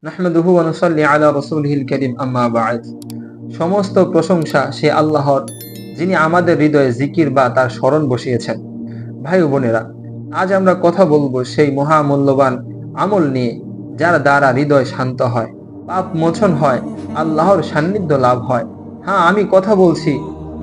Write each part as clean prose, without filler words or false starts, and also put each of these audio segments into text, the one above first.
নাহমাদুহু ওয়া নুসাল্লি আলা রাসূলিহিল কারীম আম্মা বা'দ। সমস্ত প্রশংসা সে আল্লাহর, যিনি আমাদের হৃদয়ে জিকির বা তার স্মরণ বসিয়েছেন। ভাই ও বোনেরা, আজ আমরা কথা বলবো সেই মহামূল্যবান আমল নিয়ে, যার দ্বারা হৃদয় শান্ত হয়, পাপ মোচন হয়, আল্লাহর সান্নিধ্য লাভ হয়। হ্যাঁ, আমি কথা বলছি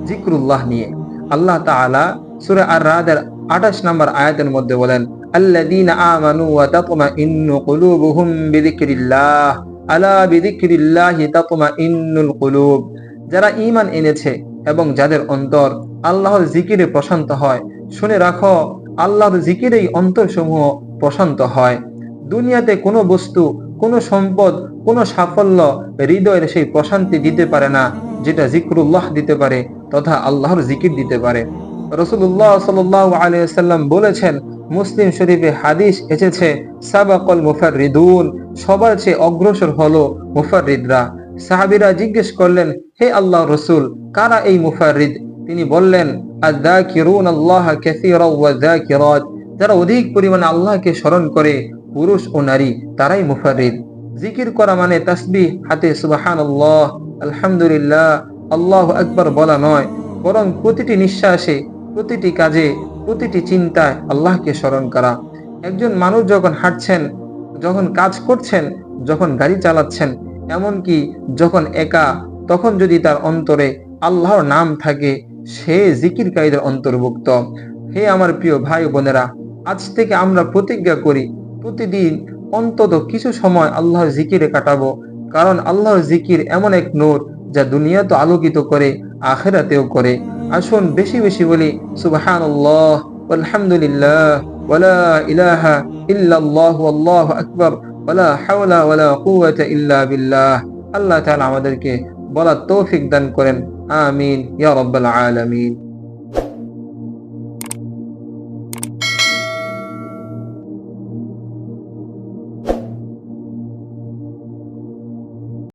জিক্রুল্লাহ নিয়ে। আল্লাহ তাআলা সূরা আর-রাদের ২৮ নম্বর আয়াতের মধ্যে বলেন, আল্লাযীনা আমানু ওয়া তাতমাইন্নু কুলুবুহুম বিযিকরিল্লাহ, আলা বিযিকরিল্লাহি তাতমাইন্নুল কুলুব। যারা ঈমান এনেছে এবং যাদের অন্তর আল্লাহর জিকিরে প্রশান্ত হয়, শুনে রাখো, আল্লাহর জিকিরেই অন্তরসমূহ প্রশান্ত হয়। দুনিয়াতে কোনো বস্তু, কোনো সম্পদ, কোনো সাফল্য হৃদয়ের সেই প্রশান্তি দিতে পারে না, যেটা জিক্রুল্লাহ দিতে পারে তথা আল্লাহর জিকির দিতে পারে। রাসূলুল্লাহ সাল্লাল্লাহু আলাইহি ওয়াসাল্লাম বলেছেন, মুসলিম শরীফে হাদিস এসেছে, সাবাকাল মুফাররিদুন, সবার চেয়ে অগ্রসর হলো মুফাররিদরা। সাহাবীরা জিজ্ঞেস করলেন, হে আল্লাহর রাসূল, কারা এই মুফাররিদ? তিনি বললেন, আয-যাকিরুনাল্লাহা কাসীরাও ওয়া যাকিরাত, যারা অধিক পরিমাণে আল্লাহকে স্মরণ করে, পুরুষ ও নারী, তারাই মুফাররিদ। জিকির করা মানে তাসবিহ হাতে সুবহানাল্লাহ, আলহামদুলিল্লাহ, আল্লাহু আকবার বলা নয়, বরং প্রতিটি নিঃশ্বাসে, প্রতিটি কাজে, প্রতিটি চিন্তায় আল্লাহকে স্মরণ করা। একজন মানুষ যখন হাঁটছেন, যখন কাজ করছেন, যখন গাড়ি চালাচ্ছেন, এমনকি যখন একা, তখন যদি তার অন্তরে আল্লাহর নাম থাকে, সে জিকিরকারীদের অন্তর্ভুক্ত। হে আমার প্রিয় ভাই ও বোনেরা, আজ থেকে আমরা প্রতিজ্ঞা করি, প্রতিদিন অন্তত কিছু সময় আল্লাহর জিকিরে কাটাবো। কারণ আল্লাহর জিকির এমন এক নূর, যা দুনিয়া তো আলোকিত করে, আখিরাতেও করে। আসুন বেশি বেশি বলি সুবহানাল্লাহ, আলহামদুলিল্লাহ, ওয়ালা ইলাহা ইল্লাল্লাহু আল্লাহু আকবার, ওয়ালা হাওলা ওয়ালা কুওয়াতা ইল্লা বিল্লাহ। আল্লাহ তাআলা আমাদেরকে বলার তৌফিক দান করেন। আমিন ইয়া রাব্বাল আলামিন।